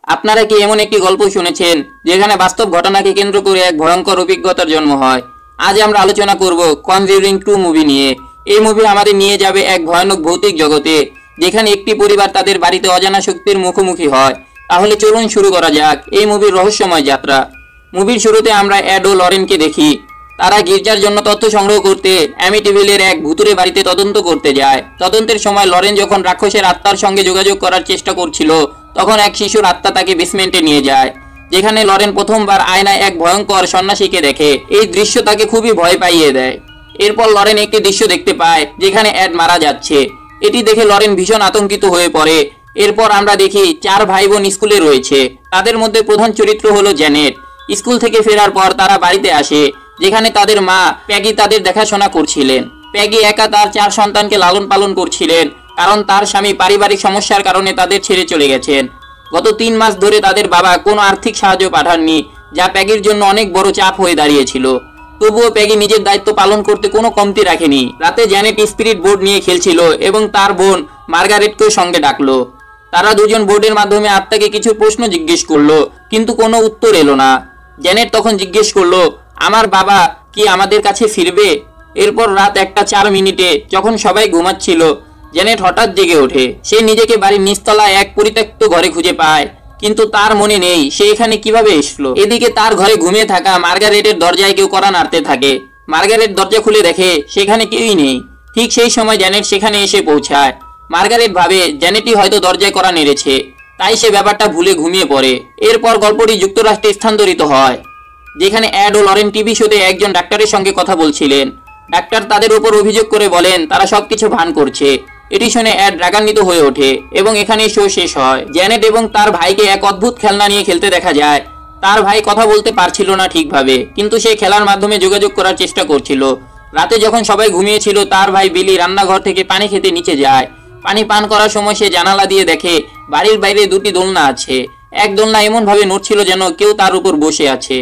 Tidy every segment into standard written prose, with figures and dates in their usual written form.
আপনারা কি এমন একটি গল্প শুনেছেন যেখানে বাস্তব ঘটনাকে কেন্দ্র করে এক ভয়ঙ্কর অভিজ্ঞতার জন্ম হয়? আজ আমরা আলোচনা করব কনজিউরিং 2 মুভি নিয়ে। এই মুভি আমাদের নিয়ে যাবে এক ভয়ানক ভৌতিক জগতে, যেখানে একটি পরিবার তাদের বাড়িতে অজানা শক্তির মুখোমুখি হয়। তাহলে চলুন শুরু করা যাক এই মুভির রহস্যময় যাত্রা। মুভির শুরুতে আমরা অ্যাড ও লরেনকে দেখি। তারা গির্জার জন্য তথ্য সংগ্রহ করতে অ্যামিটিভিলের এক ভুতুরে বাড়িতে তদন্ত করতে যায়। তদন্তের সময় লরেন যখন রাক্ষসের আত্মার সঙ্গে যোগাযোগ করার চেষ্টা করছিল, তখন এক শিশুর আত্মা তাকে বেসমেন্টে নিয়ে যায়, যেখানে লরেন প্রথমবার আয়নায় এক ভয়ঙ্কর সন্ন্যাসীকে দেখে। এই দৃশ্য তাকে খুবই ভয় পাইয়ে দেয়। এরপর লরেন একটি দৃশ্য দেখতে পায় যেখানে অ্যাড মারা যাচ্ছে। এটি দেখে লরেন ভীষণ আতঙ্কিত হয়ে পড়ে। এরপর আমরা দেখি 4 ভাই বোন স্কুলে রয়েছে। তাদের মধ্যে প্রধান চরিত্র হলো জ্যানেট। স্কুল থেকে ফেরার পর তারা বাড়িতে আসে, যেখানে তাদের মা প্যাগি তাদের দেখাশোনা করছিলেন। প্যাগি একা তার 4 সন্তানকে লালন পালন করছিলেন, কারণ তার স্বামী পারিবারিক সমস্যার কারণে তাদের ছেড়ে চলে গেছেন। গত 3 মাস ধরে তাদের বাবা কোনো আর্থিক সাহায্য পাঠাননি, যা প্যাগির জন্য অনেক বড় চাপ হয়ে দাঁড়িয়েছিল। তবুও প্যাগি নিজের দায়িত্ব পালন করতে কোনো কমতি রাখেনি। রাতে জ্যানেট স্পিরিট বোর্ড নিয়ে খেলছিল এবং তার বোন মার্গারেটকেও সঙ্গে ডাকলো। তারা দুজন বোর্ডের মাধ্যমে আত্মাকে কিছু প্রশ্ন জিজ্ঞেস করলো, কিন্তু কোনো উত্তর এলো না। জ্যানেট তখন জিজ্ঞেস করলো, আমার বাবা কি আমাদের কাছে ফিরবে? এরপর রাত 1:04 যখন সবাই ঘুমাচ্ছিল, জ্যানেট হঠাৎ জেগে ওঠে। সে নিজেকে বাড়ির নিচতলায় এক পরিত্যক্ত ঘরে খুঁজে পায়, কিন্তু তার মনে নেই সে এখানে কিভাবে এসলো। এদিকে তার ঘরে ঘুমিয়ে থাকা মার্গারেটের দরজায় কেউ কড়া নাড়তে থাকে। মার্গারেট দরজা খুলে দেখে সেখানে কেউই নেই। ঠিক সেই সময় জ্যানেট সেখানে এসে পৌঁছায়। মার্গারেট ভাবে জ্যানেটই হয়তো দরজায় কড়া নেড়েছে, তাই সে ব্যাপারটা ভুলে ঘুমিয়ে পড়ে। এরপর গল্পটি যুক্তরাষ্ট্রে স্থানান্তরিত হয়, যেখানে অ্যাড ও লরেন টিভি শোতে একজন ডাক্তারের সঙ্গে কথা বলছিলেন। ডাক্তার তাদের উপর অভিযোগ করে বলেন তারা সবকিছু ভান করছে। এটি শুনে অ্যাড রাগান্বিত হয়ে ওঠে এবং এখানেই শো শেষ হয়। জ্যানেট এবং তার ভাইকে এক অদ্ভুত খেলনা নিয়ে খেলতে দেখা যায়। তার ভাই কথা বলতে পারছিল না ঠিকভাবে, কিন্তু সে খেলার মাধ্যমে যোগাযোগ করার চেষ্টা করছিল। রাতে যখন সবাই ঘুমিয়েছিল, তার ভাই বিলি রান্নাঘর থেকে পানি খেতে নিচে যায়। পানি পান করার সময় সে জানালা দিয়ে দেখে বাড়ির বাইরে 2টি দোলনা আছে। এক দোলনা এমন ভাবে নড়ছিল যেন কেউ তার উপর বসে আছে।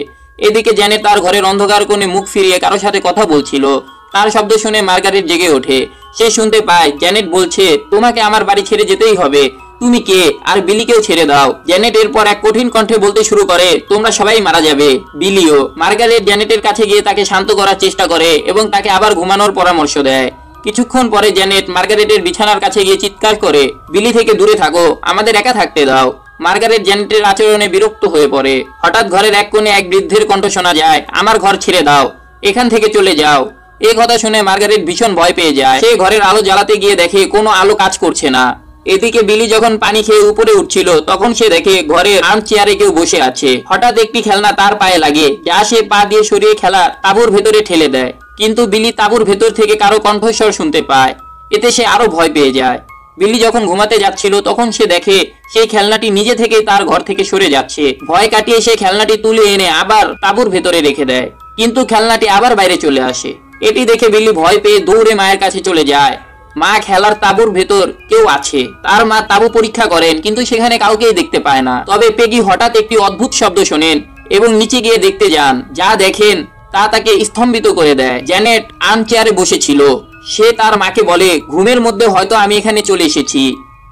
এদিকে জ্যানেট তার ঘরের অন্ধকার কোণে মুখ ফিরিয়ে কারোর সাথে কথা বলছিল। তার শব্দ শুনে মার্গারেট জেগে ওঠে। সে শুনতে পায় জ্যানেট বলছে, তোমাকে আমার বাড়ি ছেড়ে যেতেই হবে। তুমি কে? আর বিলিকেও ছেড়ে দাও। জ্যানেট এরপর এক কঠিন কণ্ঠে বলতে শুরু করে, তোমরা সবাই মারা যাবে, বিলিও। মার্গারেট জ্যানেটের কাছে গিয়ে তাকে শান্ত করার চেষ্টা করে এবং তাকে আবার ঘুমানোর পরামর্শ দেয়। কিছুক্ষণ পরে জ্যানেট মার্গারেটের বিছানার কাছে গিয়ে চিৎকার করে, বিলি থেকে দূরে থাকো, আমাদের একা থাকতে দাও। মার্গারেট জ্যানেটের আচরণে বিরক্ত হয়ে পড়ে। হঠাৎ ঘরের এক কোণে এক বৃদ্ধের কণ্ঠ শোনা যায়, আমার ঘর ছেড়ে দাও, এখান থেকে চলে যাও। এই কথা শুনে মার্গারেট ভীষণ ভয় পেয়ে যায়। সে ঘরের আলো জ্বালাতে গিয়ে দেখে কোনো আলো কাজ করছে না। এদিকে বিলি যখন পানি খেয়ে উপরে উঠছিল, তখন সে দেখে ঘরের আর্ম চেয়ারে কেউ বসে আছে। হঠাৎ একটি খেলনা তার পায়ে লাগে, যা সে পা দিয়ে সরিয়ে খেলা তাঁবুর ভেতরে ঠেলে দেয়। কিন্তু বিলি তাঁবুর ভেতর থেকে কারো কণ্ঠস্বর শুনতে পায়। এতে সে আরো ভয় পেয়ে যায়। বিলি যখন ঘুমাতে যাচ্ছিল, তখন সে দেখে সেই খেলনাটি নিজে থেকে তার ঘর থেকে সরে যাচ্ছে। ভয় কাটিয়ে সে খেলনাটি তুলে এনে আবার তাঁবুর ভেতরে রেখে দেয়, কিন্তু খেলনাটি আবার বাইরে চলে আসে। এটি দেখে বিলি ভয় পেয়ে দৌড়ে মায়ের কাছে চলে যায়। মা খেলার তাঁবুর ভেতর কেউ আছে। তার মা তাঁবু পরীক্ষা করেন, কিন্তু সেখানে কাউকেই দেখতে পায় না। তবে পেগি হঠাৎ একটি অদ্ভুত শব্দ শোনেন এবং নিচে গিয়ে দেখতে যান। যা দেখেন তা তাকে স্তম্ভিত করে দেয়। জ্যানেট আর্ম চেয়ারে বসেছিল। সে তার মাকে বলে, ঘুমের মধ্যে হয়তো আমি এখানে চলে এসেছি।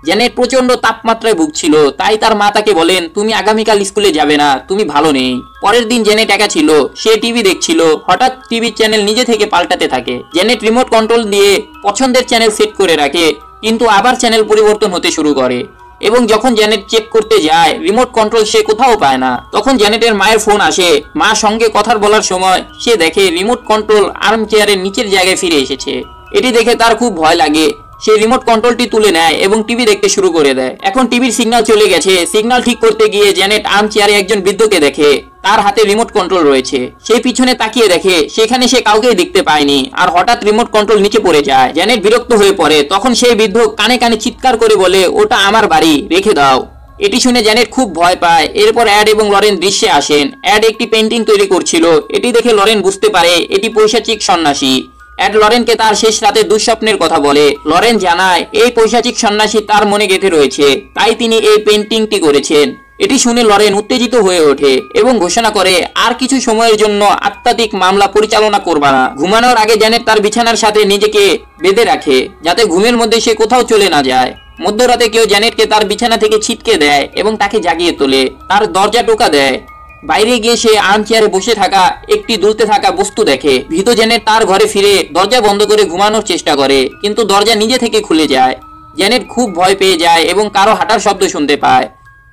জ্যানেট প্রচন্ড তাপমাত্রায় ভুগছিল, তাই তার মা তাকে বলেন, তুমি আগামীকাল স্কুলে যাবে না, তুমি ভালো নেই। পরের দিন জ্যানেট একা ছিল। সে টিভি দেখছিল। হঠাৎ টিভির চ্যানেল নিজে থেকে পাল্টাতে থাকে। জ্যানেট রিমোট কন্ট্রোল দিয়ে পছন্দের চ্যানেল সেট করে রাখে, কিন্তু আবার চ্যানেল পরিবর্তন হতে শুরু করে। এবং যখন জ্যানেট চেক করতে যায়, রিমোট কন্ট্রোল সে কোথাও পায় না। তখন জ্যানেটের মায়ের ফোন আসে। মা সঙ্গে কথা বলার সময় সে দেখে রিমোট কন্ট্রোল আর্ম চেয়ারের নিচের জায়গায় ফিরে এসেছে। এটি দেখে তার খুব ভয় লাগে। সে রিমোট কন্ট্রোলটি তুলে নেয় এবং টিভি দেখতে শুরু করে দেয়। এখন টিভির সিগন্যাল চলে গেছে। সিগন্যাল ঠিক করতে গিয়ে জ্যানেট আর্ম চেয়ারে একজন বৃদ্ধকে দেখে। তার হাতে রিমোট কন্ট্রোল রয়েছে। সে পিছনে তাকিয়ে দেখে সেখানে সে কাউকেই দেখতে পায়নি। আর হঠাৎ রিমোট কন্ট্রোল নিচে পড়ে যায়। জ্যানেট বিরক্ত হয়ে পড়ে। তখন সেই বৃদ্ধ কানে কানে চিৎকার করে বলে, ওটা আমার বাড়ি, রেখে দাও। এটি শুনে জ্যানেট খুব ভয় পায়। এরপর অ্যাড এবং লরেন দৃশ্যে আসেন। অ্যাড একটি পেন্টিং তৈরি করছিল। এটি দেখে লরেন বুঝতে পারে এটি পৈশাচিক সন্ন্যাসী। অ্যাড লরেনকে তার শেষ রাতের দুঃস্বপ্নের কথা বলে। লরেন জানায় এই পৈশাচিক সন্ন্যাসী তার মনে গেঁথে রয়েছে, তাই তিনি এই পেন্টিংটি করেছেন। এটি শুনে লরেন উত্তেজিত হয়ে ওঠে এবং ঘোষণা করে আর কিছু সময়ের জন্য আত্মাধিক মামলা পরিচালনা করবে না। ঘুমানোর আগে জ্যানেট তার বিছানার সাথে নিজেকে বেঁধে রাখে, যাতে ঘুমের মধ্যে সে কোথাও চলে না যায়। মধ্যরাতে কেউ জ্যানেটকে তার বিছানা থেকে ছিটকে দেয় এবং তাকে জাগিয়ে তোলে, তার দরজা টোকা দেয়। বাইরে গিয়ে সে আর্মচেয়ারে বসে থাকা একটি দুলতে থাকা বস্তু দেখে। ভীত জ্যানেট তার ঘরে ফিরে দরজা বন্ধ করে ঘুমানোর চেষ্টা করে, কিন্তু দরজা নিজে থেকে খুলে যায়। জ্যানেট খুব ভয় পেয়ে যায় এবং কারো হাঁটার শব্দ শুনতে পায়,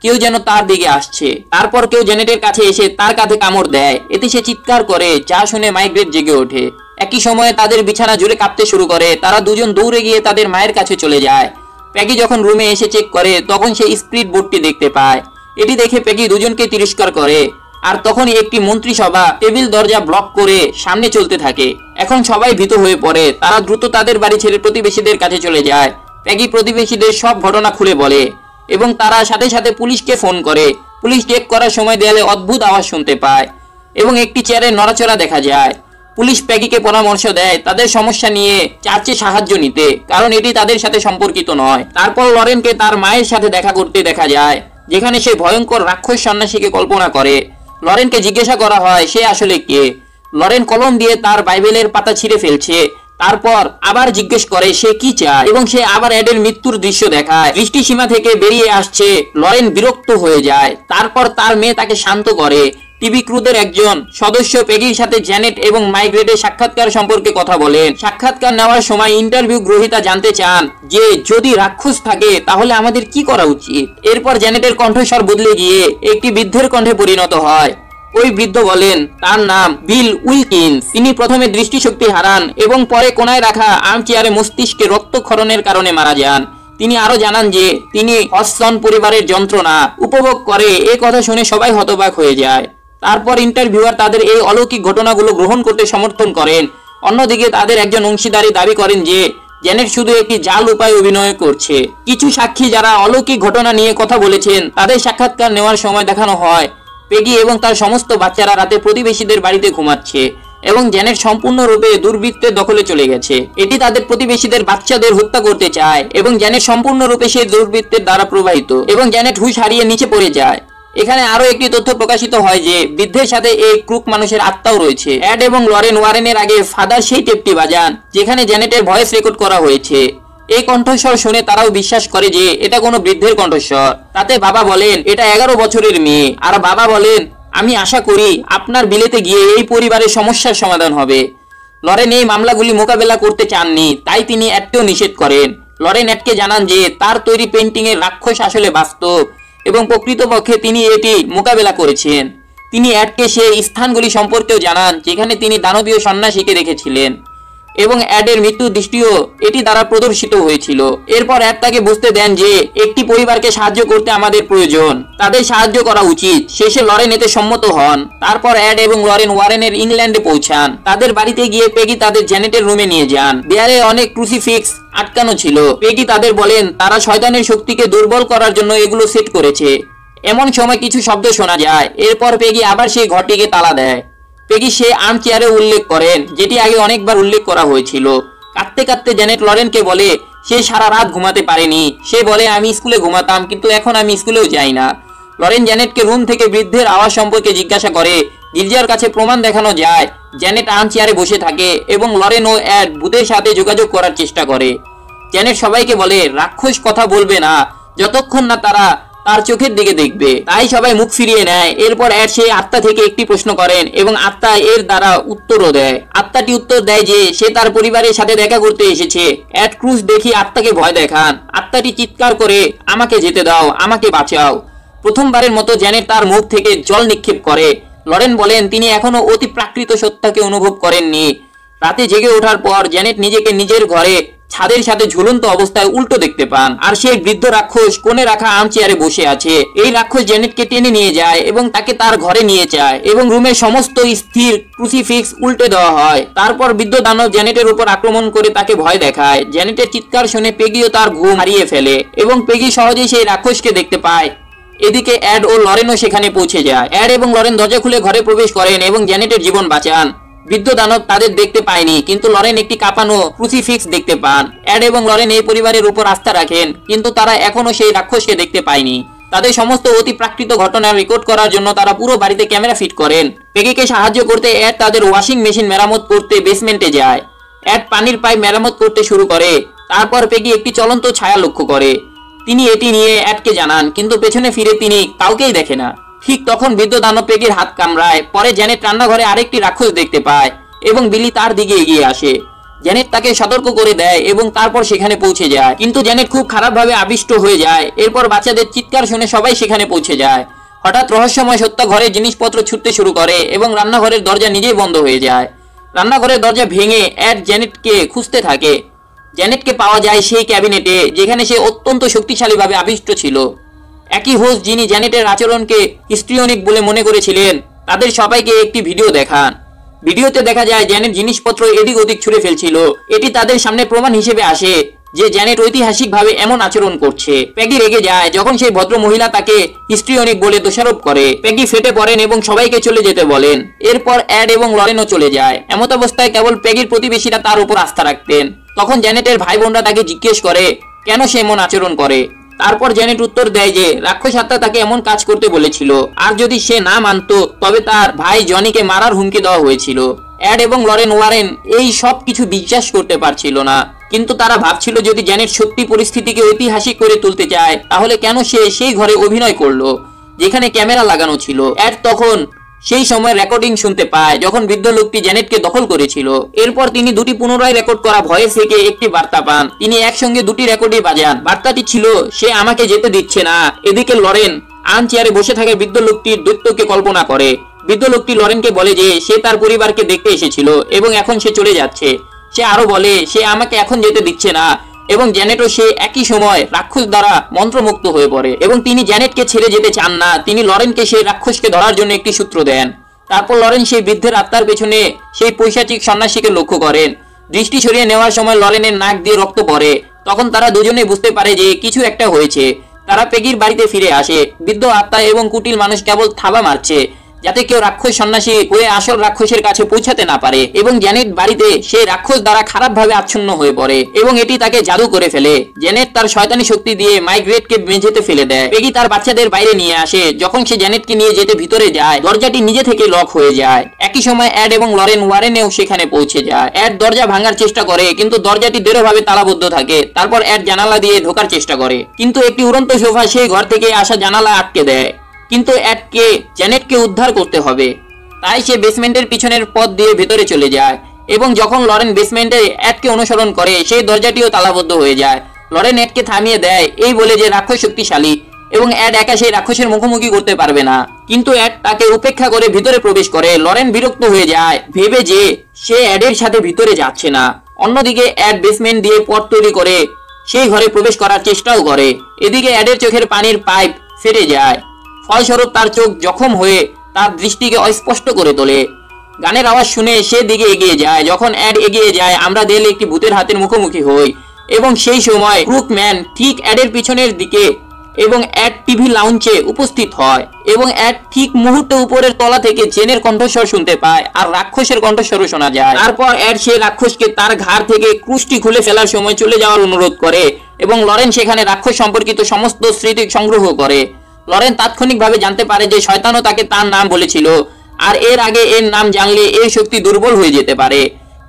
কেউ যেন তার দিকে আসছে। তারপর কেউ জ্যানেটের কাছে এসে তার কাঁধে কামড় দেয়, এতে সে চিৎকার করে, যা শুনে মাইগ্রেট জেগে ওঠে। একই সময়ে তাদের বিছানা জুড়ে কাঁপতে শুরু করে। তারা দুজন দৌড়ে গিয়ে তাদের মায়ের কাছে চলে যায়। প্যাগি যখন রুমে এসে চেক করে তখন সে স্পিড বোর্ডটি দেখতে পায়। এটি দেখে প্যাগি দুজনকে তিরস্কার করে, আর তখনই একটি মন্ত্রিসভা টেবিল দরজা ব্লক করে সামনে চলতে থাকে। এখন সবাই ভীত হয়ে পড়ে। তারা দ্রুত তাদের বাড়ি ছেড়ে প্রতিবেশীদের কাছে চলে যায়। প্যাগি প্রতিবেশীদের সব ঘটনা খুলে বলে এবং তারা সাথে সাথে পুলিশকে ফোন করে। পুলিশ চেক করার সময় দেয়ালে অদ্ভুত আওয়াজ শুনতে পায় এবং একটি চেয়ারে নড়াচড়া দেখা যায়। পুলিশ প্যাগিকে পরামর্শ দেয় তাদের সমস্যা নিয়ে চার্চে সাহায্য নিতে, কারণ এটি তাদের সাথে সম্পর্কিত নয়। তারপর লরেনকে তার মায়ের সাথে দেখা করতে দেখা যায়, যেখানে সে ভয়ঙ্কর রাক্ষস সন্ন্যাসীকে কল্পনা করে। লরেনকে জিজ্ঞাসা করা হয় সে আসলে কে। লরেন কলম দিয়ে তার বাইবেলের পাতা ছিঁড়ে ফেলছে, তারপর আবার জিজ্ঞেস করে সে কি চায় এবং সে আবার অ্যাডের মৃত্যুর দৃশ্য দেখায়। দৃষ্টিসীমা থেকে বেরিয়ে আসছে। লরেন বিরক্ত হয়ে যায়। তারপর তার মেয়ে তাকে শান্ত করে। টিভি ক্রুদের একজন সদস্য প্যাগির সাথে জ্যানেট এবং মাইগ্রেটের সাক্ষাৎকার সম্পর্কে কথা বলেন। সাক্ষাৎকার নেওয়ার সময় ইন্টারভিউ গ্রহীতা জানতে চান যে যদি রাক্ষস থাকে তাহলে আমাদের কি করা উচিত। এরপর জ্যানেটের কণ্ঠস্বর বদলে গিয়ে একটি বৃদ্ধের কণ্ঠে পরিণত হয়। ওই বৃদ্ধ বলেন তার নাম বিল উইলকিন্স। তিনি প্রথমে দৃষ্টিশক্তি হারান এবং পরে কোনায় রাখা আর্মচেয়ারে মস্তিষ্কে রক্তক্ষরণের কারণে মারা যান। তিনি আরো জানান যে তিনি হডসন পরিবারের যন্ত্রণা উপভোগ করে। এই কথা শুনে সবাই হতবাক হয়ে যায়। তারপর ইন্টারভিউয়ার তাদের এই অলৌকিক ঘটনাগুলো গ্রহণ করতে সমর্থন করেন। অন্যদিকে তাদের একজন অংশীদারি দাবি করেন যে জ্যানেট শুধু একটি জাল উপায় অভিনয় করছে। কিছু সাক্ষী যারা অলৌকিক ঘটনা নিয়ে কথা বলেছেন তাদের সাক্ষাৎকার নেওয়ার সময় দেখানো হয় পেগি এবং তার সমস্ত বাচ্চারা রাতে প্রতিবেশীদের বাড়িতে ঘুমাচ্ছে এবং জ্যানেট সম্পূর্ণরূপে দুর্বৃত্তের দখলে চলে গেছে। এটি তাদের প্রতিবেশীদের বাচ্চাদের হত্যা করতে চায় এবং জ্যানেট সম্পূর্ণরূপে সেই দুর্বৃত্তের দ্বারা প্রবাহিত এবং জ্যানেট হুঁশ হারিয়ে নিচে পড়ে যায়। এখানে আরো একটি তথ্য প্রকাশিত হয় যে বৃদ্ধের সাথে এই ক্রুক মানুষের আত্মাও রয়েছে। অ্যাড এবং লরেন ওয়ারেনের আগে ফাদার সেই টেপটি বাজান যেখানে জ্যানেটের ভয়েস রেকর্ড করা হয়েছে। এই কণ্ঠস্বর শুনে তারাও বিশ্বাস করে যে এটা কোনো বৃদ্ধের কণ্ঠস্বর। তাতে বাবা বলেন এটা 11 বছরের মেয়ে, আর বাবা বলেন আমি আশা করি আপনার বিলেতে গিয়ে এই পরিবারের সমস্যার সমাধান হবে। লরেন এই মামলাগুলি মোকাবেলা করতে চাননি, তাই তিনি অ্যাডকেও নিষেধ করেন। লরেন অ্যাডকে জানান যে তার তৈরি পেন্টিং এর রাক্ষস আসলে বাস্তব এবং প্রকৃতপক্ষে তিনি এটি মোকাবেলা করেছেন। তিনি অ্যাডকে সেই স্থানগুলি সম্পর্কেও জানান যেখানে তিনি দানবীয় সন্ন্যাসীকে দেখেছিলেন এবং অ্যাডের মৃত্যুর দৃষ্টিও এটি দ্বারা প্রদর্শিত হয়েছিল। এরপর অ্যাড তাকে বুঝতে দেন যে একটি পরিবারকে সাহায্য করতে আমাদের প্রয়োজন, তাদের সাহায্য করা উচিত। শেষে লরেন এতে সম্মত হন। তারপর অ্যাড এবং লরেন ওয়ারেনের ইংল্যান্ডে পৌঁছান। তাদের বাড়িতে গিয়ে পেগি তাদের জ্যানেটের রুমে নিয়ে যান। দেয়ালে অনেক ক্রুসিফিক্স আটকানো ছিল। পেগি তাদের বলেন তারা শয়তানের শক্তিকে দুর্বল করার জন্য এগুলো সেট করেছে। এমন সময় কিছু শব্দ শোনা যায়। এরপর পেগি আবার সেই ঘরটিকে তালা দেয়। পেগি সে আর্মচেয়ারে উল্লেখ করেন যেটি আগে অনেকবার উল্লেখ করা হয়েছিল। কাঁদতে কাঁদতে জ্যানেট লরেনকে বলে সে সারা রাত ঘুমাতে পারেনি। সে বলে আমি স্কুলে ঘুমাতাম, কিন্তু এখন আমি স্কুলেও যাই না। লরেন জ্যানেটকে রুম থেকে বৃদ্ধের আওয়াজ সম্পর্কে জিজ্ঞাসা করে। গির্জার কাছে প্রমাণ দেখানো যায়। জ্যানেট আর্মচেয়ারে বসে থাকে এবং লরেন ও অ্যাড ভূতের সাথে যোগাযোগ করার চেষ্টা করে। জ্যানেট সবাইকে বলে রাক্ষস কথা বলবে না যতক্ষণ না তারা তার চোখের দিকে দেখবে, তাই সবাই মুখ ফিরিয়ে নেয়। এরপর অ্যাড সেই আত্মা থেকে একটি প্রশ্ন করেন এবং আত্মা এর দ্বারা উত্তরও দেয়। আত্মাটি উত্তর দেয় যে সে তার পরিবারের সাথে দেখা করতে এসেছে। অ্যাড ক্রুজ দেখি আত্মাকে ভয় দেখান। আত্মাটি চিৎকার করে আমাকে যেতে দাও, আমাকে বাঁচাও। প্রথমবারের মতো জ্যানেট তার মুখ থেকে জল নিক্ষেপ করে। লরেন বলেন তিনি এখনো অতি প্রাকৃত সত্তাকে অনুভব করেননি। রাতে জেগে ওঠার পর জ্যানেট নিজেকে নিজের ঘরে ছাদের সাথে ঝুলন্ত অবস্থায় উল্টো দেখতে পান, আর সেই বৃদ্ধ রাক্ষস কোণে রাখা আর্মচেয়ারে বসে আছে। এই রাক্ষস জ্যানেটকে টেনে নিয়ে যায় এবং তাকে তার ঘরে নিয়ে যায় এবং রুমের সমস্ত স্থির ক্রুসিফিক্স উল্টে দেওয়া হয়। তারপর বৃদ্ধ দানব জ্যানেটের উপর আক্রমণ করে তাকে ভয় দেখায়। জ্যানেটের চিৎকার শুনে পেগিও তার ঘুম হারিয়ে ফেলে এবং পেগি সহজেই সেই রাক্ষসকে দেখতে পায়। এদিকে অ্যাড ও লরেনও সেখানে পৌঁছে যায়। অ্যাড এবং লরেন দরজা খুলে ঘরে প্রবেশ করেন এবং জ্যানেটের জীবন বাঁচান। বৃদ্ধ দানব তাদের দেখতে পায়নি, কিন্তু লরেন একটি কাঁপানো ক্রুসিফিক্স দেখতে পান। অ্যাড এবং লরেন এই পরিবারের উপর আস্থা রাখেন, কিন্তু তারা এখনো সেই রাক্ষসকে দেখতে পায়নি। তাদের সমস্ত অতি প্রাকৃত ঘটনা রেকর্ড করার জন্য তারা পুরো বাড়িতে ক্যামেরা ফিট করেন। পেগিকে সাহায্য করতে অ্যাড তাদের ওয়াশিং মেশিন মেরামত করতে বেসমেন্টে যায়। অ্যাড পানির পাইপ মেরামত করতে শুরু করে। তারপর পেগি একটি চলন্ত ছায়া লক্ষ্য করে। তিনি এটি নিয়ে অ্যাডকে জানান, কিন্তু পেছনে ফিরে তিনি কাউকেই দেখে না। ঠিক তখন বৃদ্ধ দানব পেগির হাত কামড়ায়। পরে জ্যানেট রান্নাঘরে আরেকটি রাক্ষস দেখতে পায় এবং বিলি তার দিকে এগিয়ে আসে। জ্যানেট তাকে সতর্ক করে দেয় এবং তারপর সেখানে পৌঁছে যায়, কিন্তু জ্যানেট খুব খারাপভাবে আবিষ্ট হয়ে যায়। এরপর বাচ্চাদের চিৎকার শুনে সবাই সেখানে পৌঁছে যায়। হঠাৎ রহস্যময় সত্য ঘরের জিনিসপত্র ছুটতে শুরু করে এবং রান্নাঘরের দরজা নিজেই বন্ধ হয়ে যায়। রান্নাঘরের দরজা ভেঙে অ্যাড জ্যানেটকে খুঁজতে থাকে। জ্যানেটকে পাওয়া যায় সেই ক্যাবিনেটে, যেখানে সে অত্যন্ত শক্তিশালীভাবে আবিষ্ট ছিল। একই হোস্ট যিনি জ্যানেটের আচরণকে হিস্ট্রিওনিক বলে মনে করেছিলেন, তাদের সবাইকে একটি ভিডিও দেখান। ভিডিওতে দেখা যায় জ্যানেট জিনিসপত্র এদিক ওদিক ছুঁড়ে ফেলছিল। এটি তাদের সামনে প্রমাণ হিসেবে আসে যে জ্যানেট ঐতিহাসিকভাবে এমন আচরণ করছে। প্যাগি রেগে যায় যখন সেই ভদ্র মহিলা তাকে হিস্ট্রিওনিক বলে দোষারোপ করে। প্যাগি ফেটে পড়েন এবং সবাইকে চলে যেতে বলেন। এরপর অ্যাড এবং লরেনও চলে যায়। এমত অবস্থায় কেবল প্যাগির প্রতিবেশীরা তার উপর আস্থা রাখতেন। তখন জ্যানেটের ভাই বোনরা তাকে জিজ্ঞেস করে কেন সে এমন আচরণ করে। তারপর জ্যানেট উত্তর দেয় যে রাক্ষস আত্মা তাকে এমন কাজ করতে বলেছিল, আর যদি সে না মানত তবে তার ভাই জনিকে মারার হুমকি দেওয়া হয়েছিল। অ্যাড এবং লরেন ওয়ারেন এই সব কিছু বিশ্বাস করতে পারছিল না, কিন্তু তারা ভাবছিল যদি জ্যানেট সত্যি পরিস্থিতিকে ঐতিহাসিক করে তুলতে চায় তাহলে কেন সে সেই ঘরে অভিনয় করলো যেখানে ক্যামেরা লাগানো ছিল। অ্যাড তখন সেই সময় রেকর্ডিং শুনতে পায় যখন বৃদ্ধ লোকটি জ্যানেটকে দখল করেছিল। এরপর তিনি দুটি পুনরায় রেকর্ড করা ভয়েস থেকে একটি বার্তা পান। তিনি একসঙ্গে দুটি রেকর্ডই বাজান। বার্তাটি ছিল, সে আমাকে যেতে দিচ্ছে না। এদিকে লরেন আর্ম চেয়ারে বসে থাকা বৃদ্ধ লোকটির দৈত্যকে কল্পনা করে। বৃদ্ধ লোকটি লরেনকে বলে যে সে তার পরিবারকে দেখতে এসেছিল এবং এখন সে চলে যাচ্ছে। সে আরো বলে সে আমাকে এখন যেতে দিচ্ছে না, এবং জ্যানেটও সে একই সময় রাক্ষস দ্বারা মন্ত্রমুক্ত হয়ে পড়ে এবং তিনি জ্যানেটকে ছেড়ে যেতে চান না। তিনি লরেনকে সেই রাক্ষসকে ধরার জন্য একটি সূত্র দেন। তারপর লরেন সেই বৃদ্ধের আত্মার পেছনে সেই পৈশাচিক সন্ন্যাসীকে লক্ষ্য করেন। দৃষ্টি সরিয়ে নেওয়ার সময় লরেনের নাক দিয়ে রক্ত পড়ে। তখন তারা দুজনেই বুঝতে পারে যে কিছু একটা হয়েছে। তারা পেগির বাড়িতে ফিরে আসে। বৃদ্ধ আত্মা এবং কুটিল মানুষ কেবল থাবা মারছে যাতে কেউ রাক্ষস সন্ন্যাসী হয়ে আসল রাক্ষসের কাছে পৌঁছাতে না পারে, এবং জ্যানেট বাড়িতে সেই রাক্ষস দ্বারা খারাপভাবে আচ্ছন্ন হয়ে পড়ে এবং এটি তাকে জাদু করে ফেলে। জ্যানেট তার শয়তানি শক্তি দিয়ে মাইগ্রেটকে মেঝেতে ফেলে দেয়। পেগি তার বাচ্চাদের বাইরে নিয়ে আসে। যখন সে জ্যানেটকে নিয়ে যেতে ভিতরে যায়, দরজাটি নিজে থেকে লক হয়ে যায়। একই সময় অ্যাড এবং লরেন ওয়ারেনেও সেখানে পৌঁছে যায়। অ্যাড দরজা ভাঙার চেষ্টা করে, কিন্তু দরজাটি দৃঢ়ভাবে তালাবদ্ধ থাকে। তারপর অ্যাড জানালা দিয়ে ঢোকার চেষ্টা করে, কিন্তু একটি উড়ন্ত সোফা সেই ঘর থেকে আসা জানালা আটকে দেয়। কিন্তু অ্যাডকে জ্যানেটকে উদ্ধার করতে হবে, তাই সে বেসমেন্টের পিছনের পথ দিয়ে ভেতরে চলে যায়। এবং যখন লরেন বেসমেন্টে অ্যাডকে অনুসরণ করে, সেই দরজাটিও তালাবদ্ধ হয়ে যায়। লরেন অ্যাডকে থামিয়ে দেয় এই বলে যে রাক্ষস শক্তিশালী এবং অ্যাড একা সেই রাক্ষসের মুখোমুখি করতে পারবে না। কিন্তু অ্যাড তাকে উপেক্ষা করে ভিতরে প্রবেশ করে। লরেন বিরক্ত হয়ে যায় ভেবে যে সে অ্যাডের সাথে ভিতরে যাচ্ছে না। অন্যদিকে অ্যাড বেসমেন্ট দিয়ে পথ তৈরি করে সেই ঘরে প্রবেশ করার চেষ্টাও করে। এদিকে অ্যাডের চোখের পানির পাইপ ফেটে যায়, ফলস্বরূপ তার চোখ জখম হয়ে তার দৃষ্টিকে অস্পষ্ট করে তোলে। গানের আওয়াজ শুনে সে দিকে এগিয়ে যায়। যখন অ্যাড এগিয়ে যায়, আমরা দেয়ালে একটি ভূতের হাতের মুখোমুখি হই, এবং সেই সময় ক্রুকম্যান ঠিক অ্যাডের পিছনের দিকে এবং অ্যাড টিভি লাউঞ্জে উপস্থিত হয়, এবং অ্যাড ঠিক মুহূর্তে উপরের তলা থেকে জেনের কণ্ঠস্বর শুনতে পায় আর রাক্ষসের কণ্ঠস্বরও শোনা যায়। তারপর অ্যাড সেই রাক্ষসকে তার ঘাড় থেকে ক্রুশটি খুলে ফেলার সময় চলে যাওয়ার অনুরোধ করে, এবং লরেন সেখানে রাক্ষস সম্পর্কিত সমস্ত স্মৃতি সংগ্রহ করে। লরেন তাৎক্ষণিকভাবে জানতে পারে যে শয়তানও তাকে তার নাম বলেছিল, আর এর আগে এর নাম জানলে এই শক্তি দুর্বল হয়ে যেতে পারে।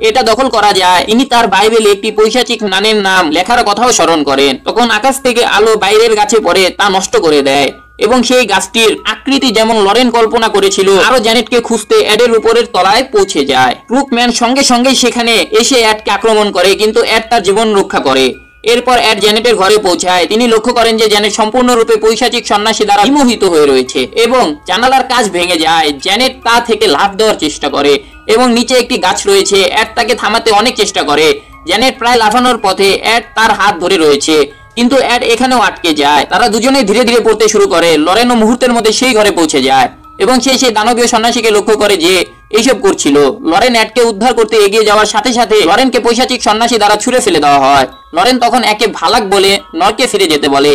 এটা দখল করা যায়। তিনি তার বাইবেলে একটি পৈশাচিক নানের নাম লেখার কথাও স্মরণ করেন। তখন আকাশ থেকে আলো বাইরের গাছে পড়ে তা নষ্ট করে দেয়, এবং সেই গাছটির আকৃতি যেমন লরেন কল্পনা করেছিল, আরো জ্যানেটকে খুঁজতে অ্যাডের উপরের তলায় পৌঁছে যায়। ক্রুকম্যান সঙ্গে সঙ্গে সেখানে এসে অ্যাডকে আক্রমণ করে, কিন্তু অ্যাড তার জীবন রক্ষা করে। এরপর অ্যাড জ্যানেটের ঘরে পৌঁছায়। তিনি লক্ষ্য করেন যে জ্যানেট সম্পূর্ণরূপে পৈশাচিক সন্ন্যাসী দ্বারা বিমোহিত হয়ে রয়েছে, এবং জানালার কাঁচ ভেঙে যায়। জ্যানেট তা থেকে লাফ দেওয়ার চেষ্টা করে, এবং নিচে একটি গাছ রয়েছে। অ্যাড তাকে থামাতে অনেক চেষ্টা করে। জ্যানেট প্রায় লাফানোর পথে। অ্যাড তার হাত ধরে রয়েছে, কিন্তু অ্যাড এখানেও আটকে যায়। তারা দুজনেই ধীরে ধীরে পড়তে শুরু করে। লরেনও মুহূর্তের মধ্যে সেই ঘরে পৌঁছে যায়, এবং সেই দানবীয় সন্ন্যাসীকে লক্ষ্য করে যে এইসব করছিল। লরেন অ্যাডকে উদ্ধার করতে এগিয়ে যাওয়ার সাথে সাথে লরেনকে পৈশাচিক সন্ন্যাসী দ্বারা ছুঁড়ে ফেলে দেওয়া হয়। লরেন তখন একে ভালাক বলে নরকে ফিরে যেতে বলে,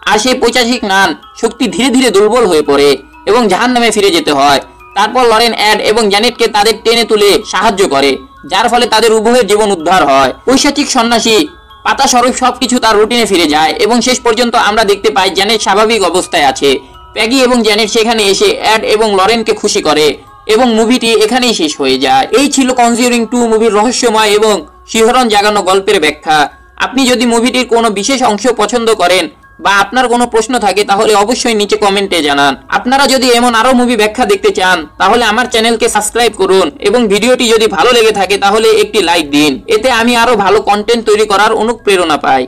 আর সেই পৈশাচিক নান শক্তি ধীরে ধীরে দুর্বল হয়ে পড়ে এবং জাহান্নামে ফিরে যেতে হয়। তারপর লরেন অ্যাড এবং জ্যানেটকে তাদের টেনে তুলে সাহায্য করে, যার ফলে তাদের উভয়ের জীবন উদ্ধার হয়। পৈশাচিক সন্ন্যাসী পাতা স্বরূপ সবকিছু তার রুটিনে ফিরে যায়, এবং শেষ পর্যন্ত আমরা দেখতে পাই জ্যানেট স্বাভাবিক অবস্থায় আছে। প্যাগি এবং জ্যানেট সেখানে এসে অ্যাড এবং লরেনকে খুশি করে, এবং মুভিটি এখানেই শেষ হয়ে যায়। এই ছিল কনজিউরিং 2 মুভির রহস্যময় এবং শিহরণ জাগানো গল্পের ব্যাখ্যা। আপনি যদি মুভিটির কোনো বিশেষ অংশ পছন্দ করেন বা আপনার কোনো প্রশ্ন থাকে তাহলে অবশ্যই নিচে কমেন্টে জানান। আপনারা যদি এমন আরো মুভি ব্যাখ্যা দেখতে চান তাহলে আমার চ্যানেলকে সাবস্ক্রাইব করুন এবং ভিডিওটি যদি ভালো লেগে থাকে তাহলে একটি লাইক দিন, এতে আমি আরো ভালো কন্টেন্ট তৈরি করার অনুপ্রেরণা পাই।